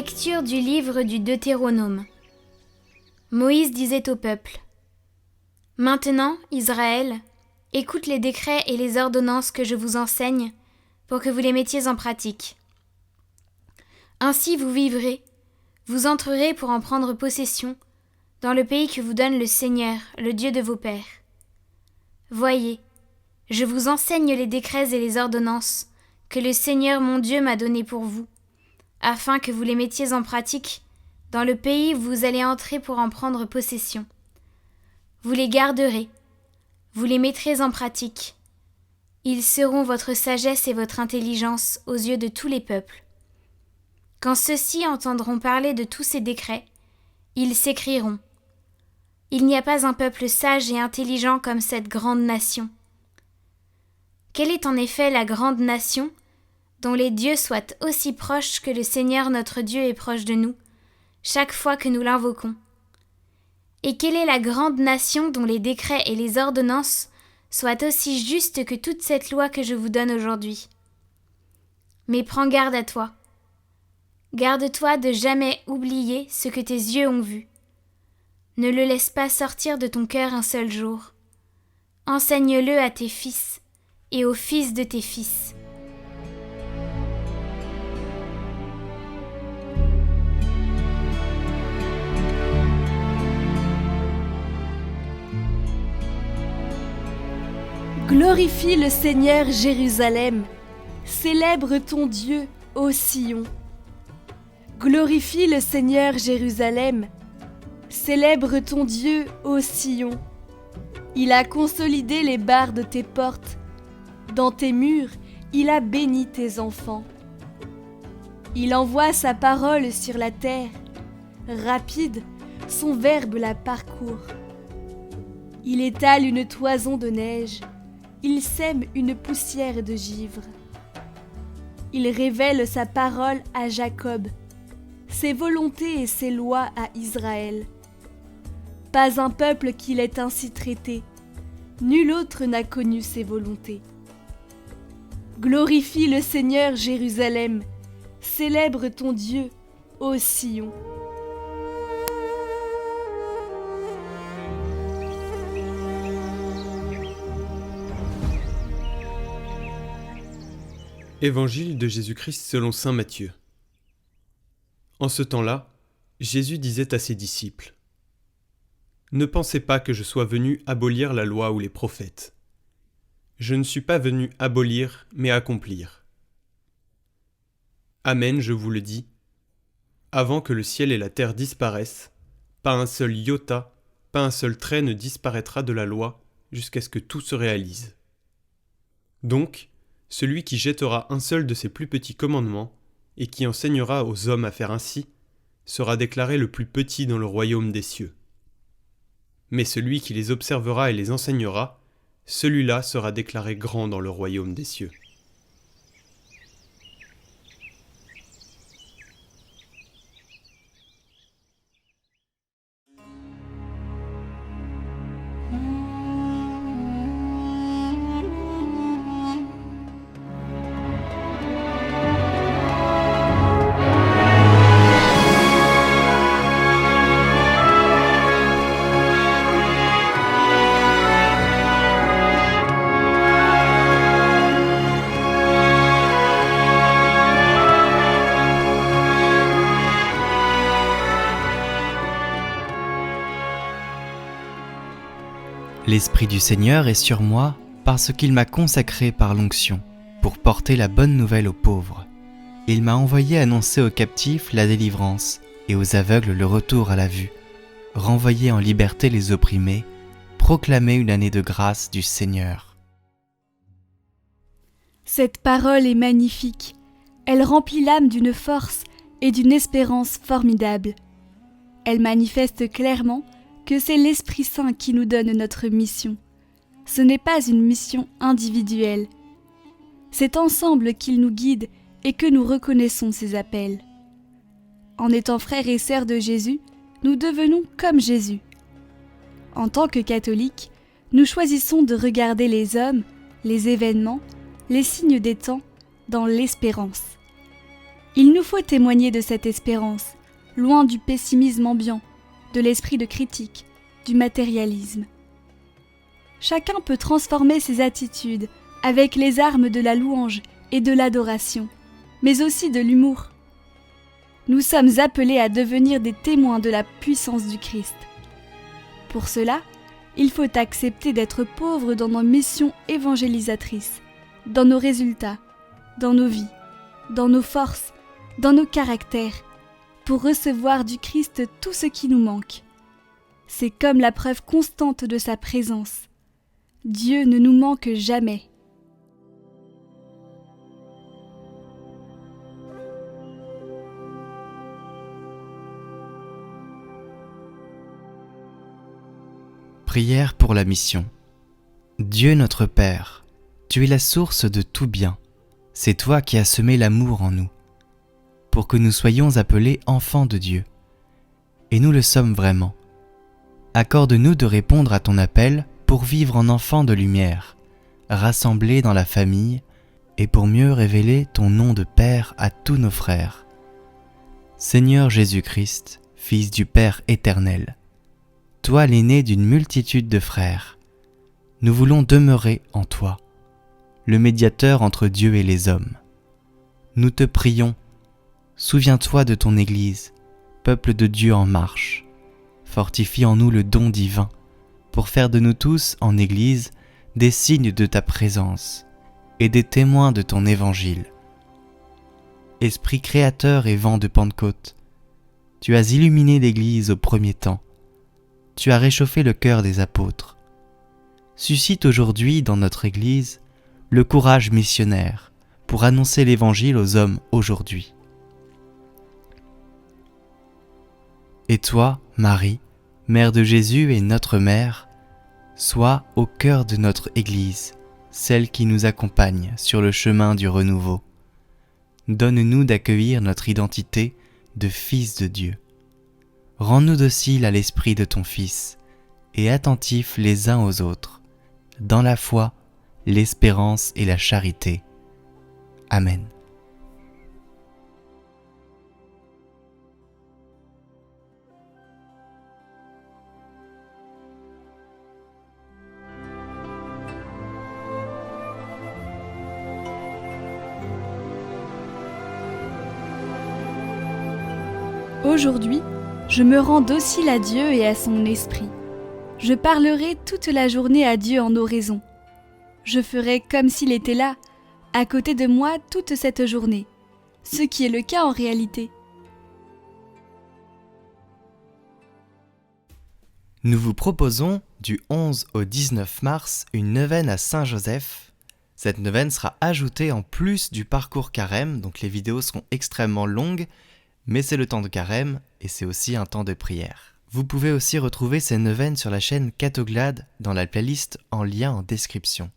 Lecture du livre du Deutéronome. Moïse disait au peuple : Maintenant, Israël, écoute les décrets et les ordonnances que je vous enseigne pour que vous les mettiez en pratique. Ainsi vous vivrez, vous entrerez pour en prendre possession dans le pays que vous donne le Seigneur, le Dieu de vos pères. Voyez, je vous enseigne les décrets et les ordonnances que le Seigneur mon Dieu m'a donnés pour vous, afin que vous les mettiez en pratique dans le pays où vous allez entrer pour en prendre possession. Vous les garderez, vous les mettrez en pratique. Ils seront votre sagesse et votre intelligence aux yeux de tous les peuples. Quand ceux-ci entendront parler de tous ces décrets, ils s'écrieront : Il n'y a pas un peuple sage et intelligent comme cette grande nation. Quelle est en effet la grande nation dont les dieux soient aussi proches que le Seigneur notre Dieu est proche de nous, chaque fois que nous l'invoquons? Et quelle est la grande nation dont les décrets et les ordonnances soient aussi justes que toute cette loi que je vous donne aujourd'hui? Mais prends garde à toi. Garde-toi de jamais oublier ce que tes yeux ont vu. Ne le laisse pas sortir de ton cœur un seul jour. Enseigne-le à tes fils et aux fils de tes fils. Glorifie le Seigneur, Jérusalem. Célèbre ton Dieu, ô Sion. Glorifie le Seigneur, Jérusalem. Célèbre ton Dieu, ô Sion. Il a consolidé les barres de tes portes. Dans tes murs, il a béni tes enfants. Il envoie sa parole sur la terre. Rapide, son verbe la parcourt. Il étale une toison de neige. Il sème une poussière de givre. Il révèle sa parole à Jacob, ses volontés et ses lois à Israël. Pas un peuple qu'il ait ainsi traité, nul autre n'a connu ses volontés. Glorifie le Seigneur, Jérusalem, célèbre ton Dieu, ô Sion. Évangile de Jésus-Christ selon saint Matthieu. En ce temps-là, Jésus disait à ses disciples : Ne pensez pas que je sois venu abolir la loi ou les prophètes. Je ne suis pas venu abolir, mais accomplir. Amen, je vous le dis, avant que le ciel et la terre disparaissent, pas un seul iota, pas un seul trait ne disparaîtra de la loi jusqu'à ce que tout se réalise. Donc, celui qui jettera un seul de ses plus petits commandements et qui enseignera aux hommes à faire ainsi sera déclaré le plus petit dans le royaume des cieux. Mais celui qui les observera et les enseignera, celui-là sera déclaré grand dans le royaume des cieux. L'Esprit du Seigneur est sur moi parce qu'il m'a consacré par l'onction pour porter la bonne nouvelle aux pauvres. Il m'a envoyé annoncer aux captifs la délivrance et aux aveugles le retour à la vue, renvoyer en liberté les opprimés, proclamer une année de grâce du Seigneur. Cette parole est magnifique. Elle remplit l'âme d'une force et d'une espérance formidables. Elle manifeste clairement que c'est l'Esprit Saint qui nous donne notre mission. Ce n'est pas une mission individuelle. C'est ensemble qu'il nous guide et que nous reconnaissons ses appels. En étant frères et sœurs de Jésus, nous devenons comme Jésus. En tant que catholiques, nous choisissons de regarder les hommes, les événements, les signes des temps dans l'espérance. Il nous faut témoigner de cette espérance, loin du pessimisme ambiant, de l'esprit de critique, du matérialisme. Chacun peut transformer ses attitudes avec les armes de la louange et de l'adoration, mais aussi de l'humour. Nous sommes appelés à devenir des témoins de la puissance du Christ. Pour cela, il faut accepter d'être pauvres dans nos missions évangélisatrices, dans nos résultats, dans nos vies, dans nos forces, dans nos caractères, pour recevoir du Christ tout ce qui nous manque. C'est comme la preuve constante de sa présence. Dieu ne nous manque jamais. Prière pour la mission. Dieu notre Père, tu es la source de tout bien. C'est toi qui as semé l'amour en nous, pour que nous soyons appelés enfants de Dieu. Et nous le sommes vraiment. Accorde-nous de répondre à ton appel pour vivre en enfants de lumière, rassemblés dans la famille, et pour mieux révéler ton nom de Père à tous nos frères. Seigneur Jésus-Christ, Fils du Père éternel, toi l'aîné d'une multitude de frères, nous voulons demeurer en toi, le médiateur entre Dieu et les hommes. Nous te prions, souviens-toi de ton Église, peuple de Dieu en marche. Fortifie en nous le don divin, pour faire de nous tous en Église des signes de ta présence et des témoins de ton évangile. Esprit créateur et vent de Pentecôte, tu as illuminé l'Église au premier temps. Tu as réchauffé le cœur des apôtres. Suscite aujourd'hui dans notre Église le courage missionnaire pour annoncer l'Évangile aux hommes aujourd'hui. Et toi, Marie, Mère de Jésus et notre Mère, sois au cœur de notre Église, celle qui nous accompagne sur le chemin du renouveau. Donne-nous d'accueillir notre identité de fils de Dieu. Rends-nous dociles à l'esprit de ton Fils et attentifs les uns aux autres, dans la foi, l'espérance et la charité. Amen. Aujourd'hui, je me rends docile à Dieu et à son esprit. Je parlerai toute la journée à Dieu en oraison. Je ferai comme s'il était là, à côté de moi toute cette journée, ce qui est le cas en réalité. Nous vous proposons du 11 au 19 mars une neuvaine à Saint-Joseph. Cette neuvaine sera ajoutée en plus du parcours carême, donc les vidéos seront extrêmement longues, mais c'est le temps de carême et c'est aussi un temps de prière. Vous pouvez aussi retrouver ces neuvaines sur la chaîne Catoglade dans la playlist en lien en description.